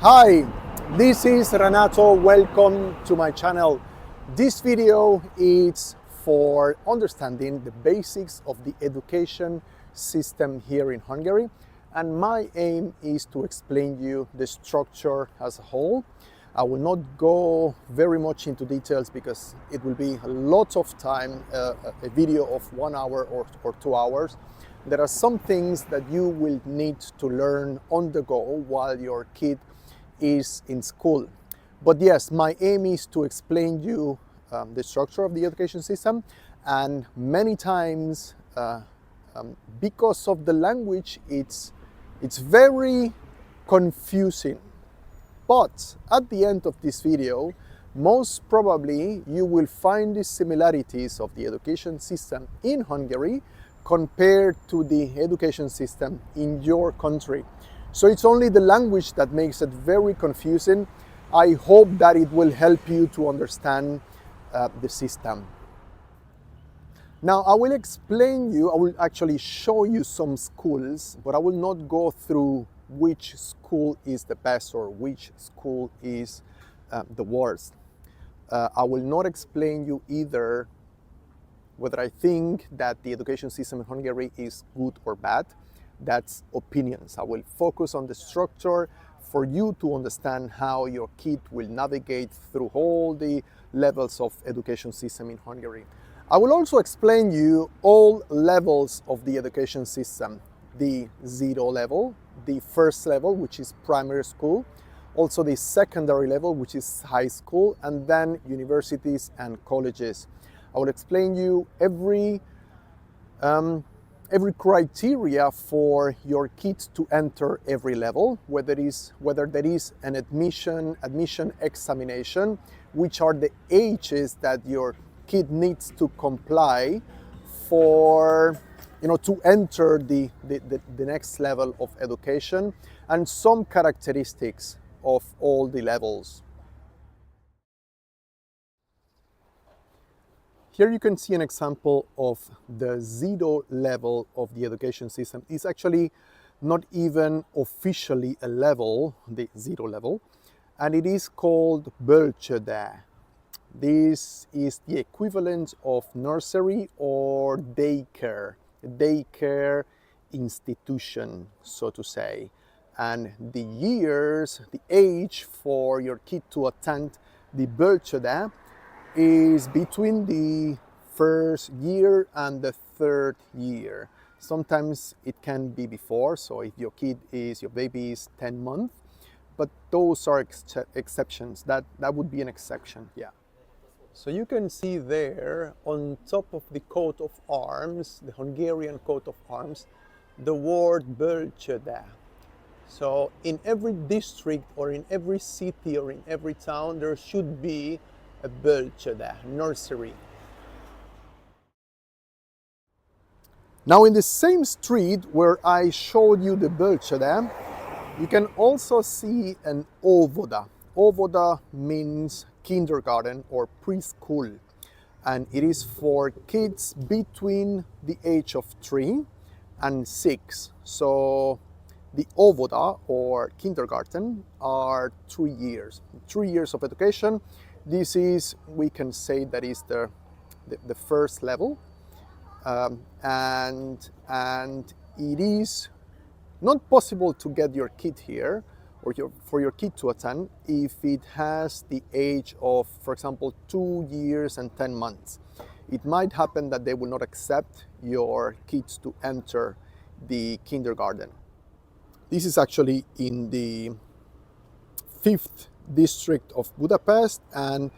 Hi, this is Renato. Welcome to my channel. This video is for understanding the basics of the education system here in Hungary, and my aim is to explain you the structure as a whole. I will not go very much into details because it will be a lot of time, a video of 1 hour or 2 hours. There are some things that you will need to learn on the go while your kid is in school. But yes, my aim is to explain you the structure of the education system, and many times because of the language it's very confusing. But at the end of this video, most probably you will find the similarities of the education system in Hungary compared to the education system in your country. So it's only the language that makes it very confusing. I hope that it will help you to understand the system. Now I will I will actually show you some schools, but I will not go through which school is the best or which school is the worst. I will not explain you either whether I think that the education system in Hungary is good or bad. That's opinions. I will focus on the structure for you to understand how your kid will navigate through all the levels of education system in Hungary. I will also explain you all levels of the education system. The 0 level, the first level, which is primary school, also the secondary level, which is high school, and then universities and colleges. I will explain you every criteria for your kids to enter every level, whether there is an admission examination, which are the ages that your kid needs to comply for, to enter the next level of education, and some characteristics of all the levels. Here you can see an example of the 0 level of the education system. It's actually not even officially a level, the 0 level, and it is called bölcsöde. This is the equivalent of nursery or daycare institution, so to say. And the age for your kid to attend the bölcsöde is between the first year and the 3rd year. Sometimes it can be before, so if your baby is 10 months, but those are exceptions. That would be an exception, yeah. So you can see there on top of the coat of arms, the Hungarian coat of arms, the word bölcsöde. So in every district or in every city or in every town, there should be a bölcsöde, nursery. Now in the same street where I showed you the bölcsöde, you can also see an Ovoda. Ovoda means kindergarten or preschool, and it is for kids between the age of 3 and 6. So the Ovoda or kindergarten are 3 years. 3 years of education. This is, we can say, that is the first level, and it is not possible to get your kid here or for your kid to attend if it has the age of, for example, 2 years and 10 months. It might happen that they will not accept your kids to enter the kindergarten. This is actually in the 5th district of Budapest, and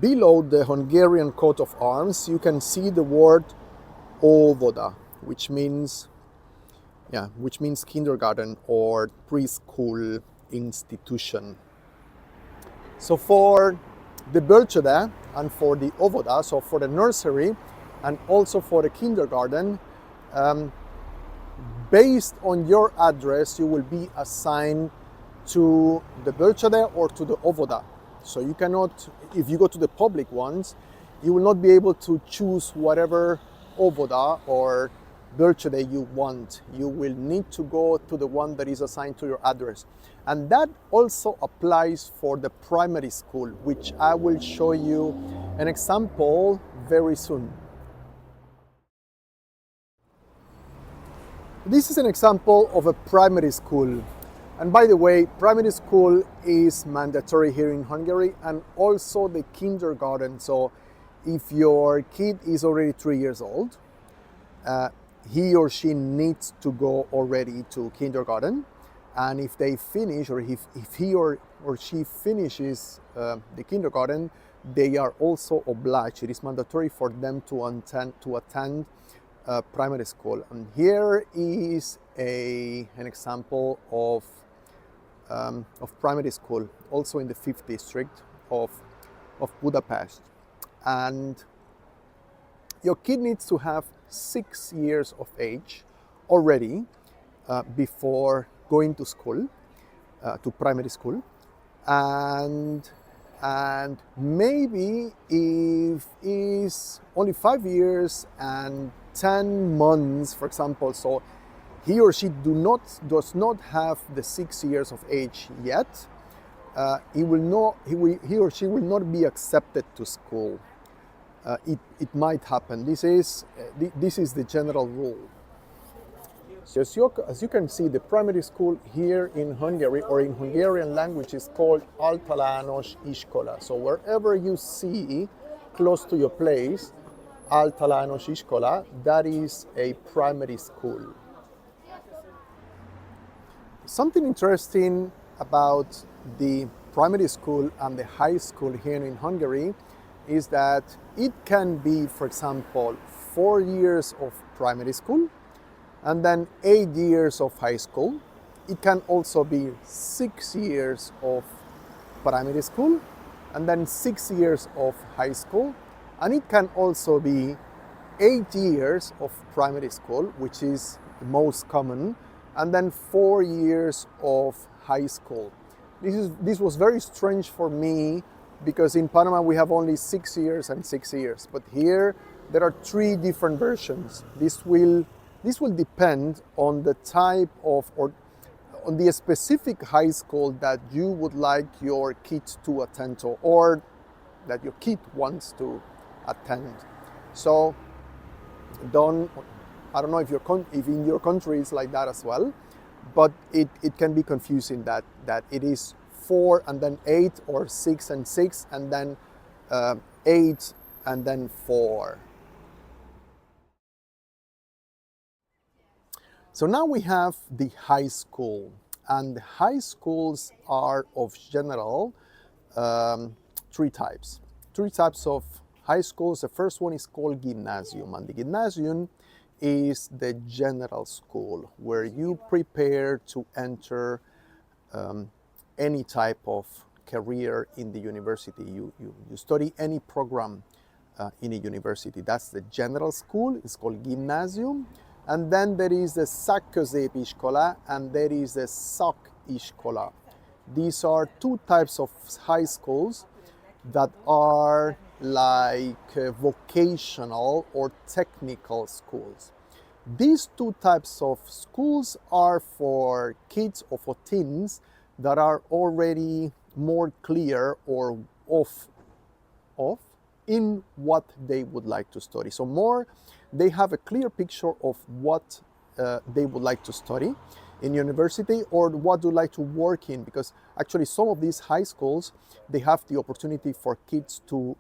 below the Hungarian coat of arms you can see the word Ovoda, which means kindergarten or preschool institution. So for the bölcsöde and for the Ovoda, so for the nursery and also for the kindergarten, based on your address you will be assigned to the bölcsöde or to the Ovoda. So you cannot, if you go to the public ones, you will not be able to choose whatever Ovoda or birthday you want, you will need to go to the one that is assigned to your address. And that also applies for the primary school, which I will show you an example very soon. This is an example of a primary school. And by the way, primary school is mandatory here in Hungary, and also the kindergarten. So if your kid is already 3 years old, he or she needs to go already to kindergarten. And if they finish, or if he or she finishes the kindergarten, they are also obliged. It is mandatory for them to attend primary school. And here is an example of primary school, also in the 5th district of Budapest. And your kid needs to have 6 years of age already before going to school, to primary school. And maybe if is only 5 years and 10 months, for example, so he or she does not have the 6 years of age yet, he or she will not be accepted to school. It might happen. This is the general rule. So as you can see, the primary school here in Hungary, or in Hungarian language, is called Általános Iskola. So wherever you see close to your place Általános Iskola, that is a primary school. Something interesting about the primary school and the high school here in Hungary is that it can be, for example, 4 years of primary school and then 8 years of high school. It can also be 6 years of primary school and then 6 years of high school. And it can also be 8 years of primary school, which is the most common, and then 4 years of high school. This was very strange for me, because in Panama we have only 6 years and 6 years, but here there are 3 different versions. This will depend on the type of, or on the specific high school that you would like your kids to attend to, or that your kid wants to attend. So I don't know if in your country it's like that as well, but it can be confusing that it is 4 and then 8, or 6 and 6 and then 8 and then 4. So now we have the high school, and the high schools are of general 3 types. 3 types of high schools. The first one is called gymnasium, and the gymnasium is the general school where you prepare to enter any type of career in the university. You study any program in a university. That's the general school. It's called gymnasium. And then there is the szakközépiskola and there is the szakiskola. These are 2 types of high schools that are like vocational or technical schools. These 2 types of schools are for kids or for teens that are already more clear or off in what they would like to study. So they have a clear picture of what they would like to study in university, or what do like to work in, because actually some of these high schools, they have the opportunity for kids to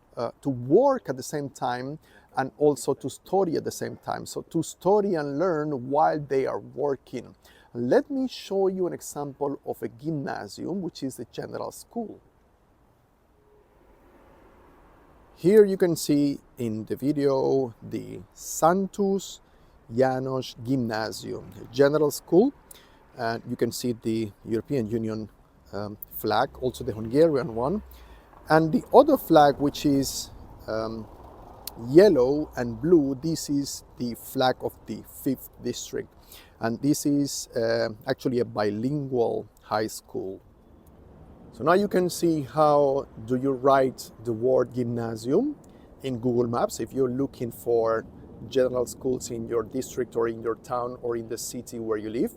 work at the same time and also to study at the same time. So to study and learn while they are working. Let me show you an example of a gymnasium, which is the general school. Here you can see in the video the Santus János Gymnasium, the general school. And you can see the European Union flag, also the Hungarian one. And the other flag, which is yellow and blue, this is the flag of the 5th district. And this is actually a bilingual high school. So now you can see how do you write the word gymnasium in Google Maps. If you're looking for general schools in your district or in your town or in the city where you live.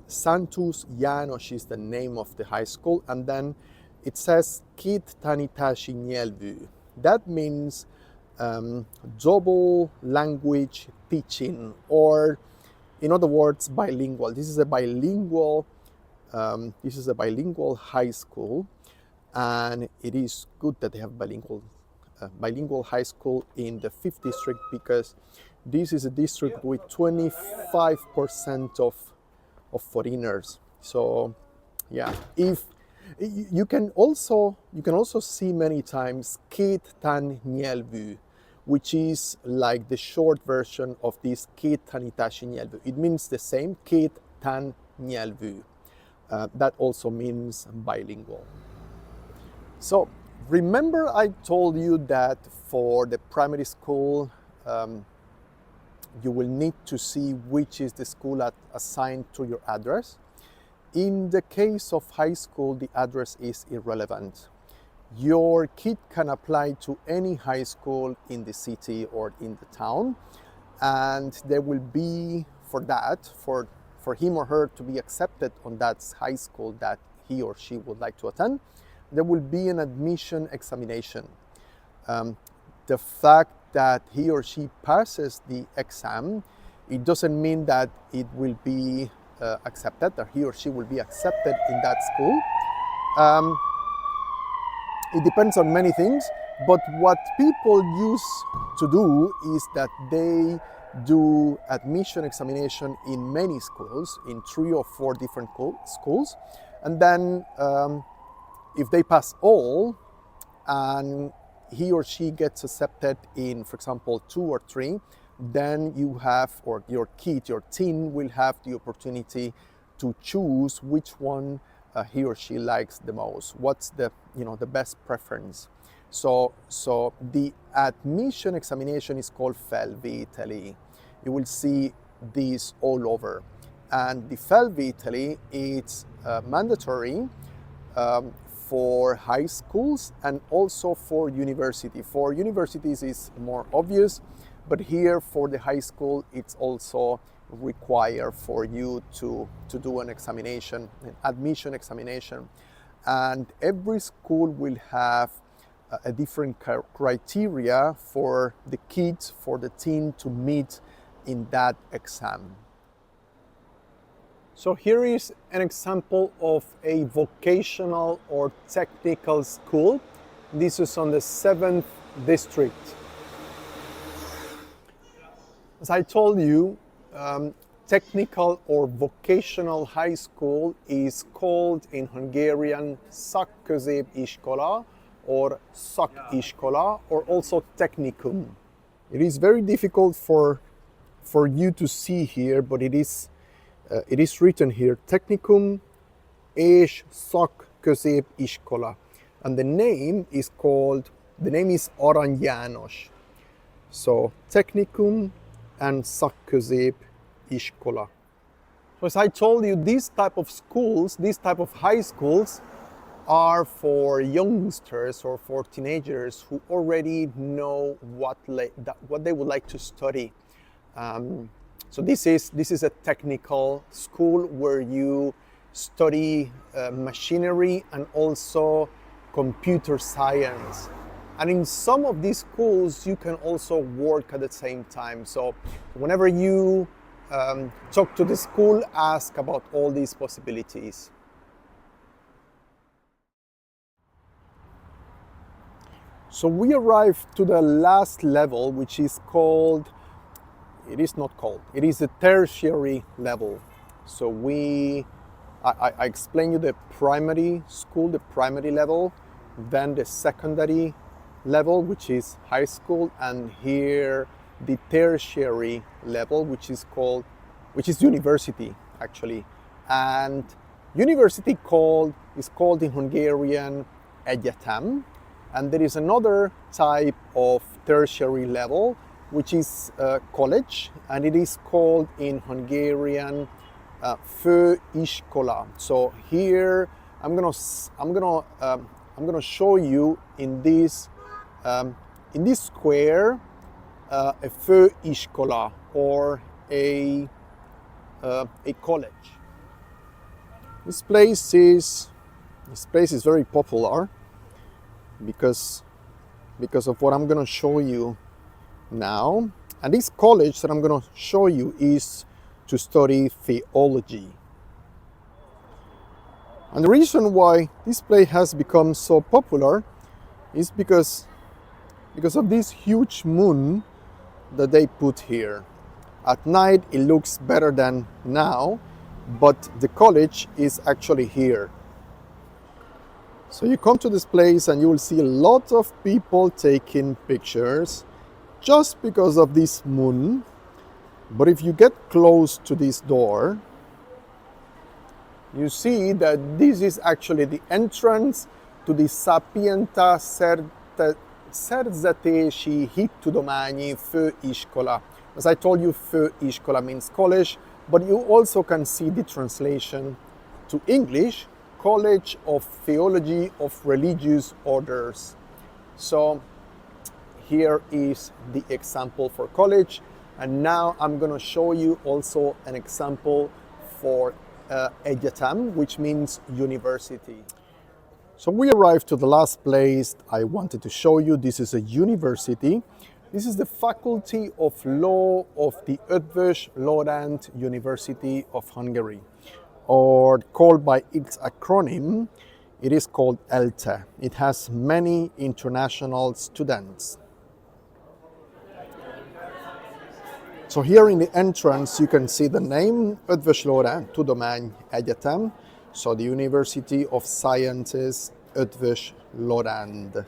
Santus János is the name of the high school, and then it says Két tanítási nyelvű. That means double language teaching, or in other words, bilingual. This is a bilingual high school, and it is good that they have bilingual high school in the 5th district, because this is a district with 25% of foreigners. So yeah, if you can also see many times Két nyelvű, which is like the short version of this Két tanítási nyelvű. It means the same, Két nyelvű. That also means bilingual. So remember I told you that for the primary school, you will need to see which is the school assigned to your address. In the case of high school, the address is irrelevant. Your kid can apply to any high school in the city or in the town, and there will be, for him or her to be accepted on that high school that he or she would like to attend, there will be an admission examination. The fact that he or she passes the exam, it doesn't mean that it will be accepted, that he or she will be accepted in that school. It depends on many things, but what people used to do is that they do admission examination in many schools, in 3 or 4 different schools, and then if they pass all and he or she gets accepted in, for example, 2 or 3, then you have, or your kid, your teen will have the opportunity to choose which one he or she likes the most. What's the best preference? So the admission examination is called felvételi. You will see this all over, and the felvételi is mandatory for high schools and also for university. For universities is more obvious, but here for the high school it's also required for you to do an examination, an admission examination, and every school will have a different criteria for the kids, for the teen to meet in that exam. So here is an example of a vocational or technical school. This is on the 7th district. As I told you, technical or vocational high school is called in Hungarian szakközépiskola or szakiskola, or also technikum. It is very difficult for you to see here, but it is written here, technikum és szakközépiskola, and the name is Arany János. So technikum and szakközépiskola. So as I told you, these type of schools, these type of high schools are for youngsters or for teenagers who already know what they would like to study. So this is a technical school where you study machinery and also computer science. And in some of these schools, you can also work at the same time. So whenever you talk to the school, ask about all these possibilities. So we arrived to the last level, which is it is the tertiary level. So I explained you the primary school, the primary level, then the secondary level, which is high school, and here the tertiary level, which is university actually. And university is called in Hungarian egyetem, and there is another type of tertiary level which is college, and it is called in Hungarian főiskola. So here I'm gonna show you in this square a főiskola or a college. This place is very popular because of what I'm going to show you now. And this college that I'm going to show you is to study theology. And the reason why this place has become so popular is because of this huge moon that they put here. At night it looks better than now, but the college is actually here. So you come to this place and you will see a lot of people taking pictures just because of this moon. But if you get close to this door, you see that this is actually the entrance to the Sapienta Szerzetesi Hittudományi Főiskola. As I told you, főiskola means college, but you also can see the translation to English, College of Theology of Religious Orders. So here is the example for college, and now I'm going to show you also an example for egyetem, which means university. So we arrived to the last place I wanted to show you. This is a university. This is the Faculty of Law of the Eötvös Loránd University of Hungary, or called by its acronym, it is called ELTE. It has many international students. So here in the entrance you can see the name Eötvös Loránd Tudomány Egyetem, so the University of Sciences Eötvös Loránd.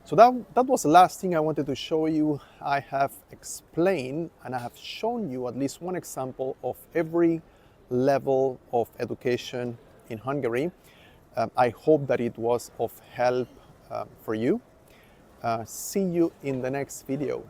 So that was the last thing I wanted to show you. I have explained and I have shown you at least one example of every level of education in Hungary. I hope that it was of help for you. See you in the next video.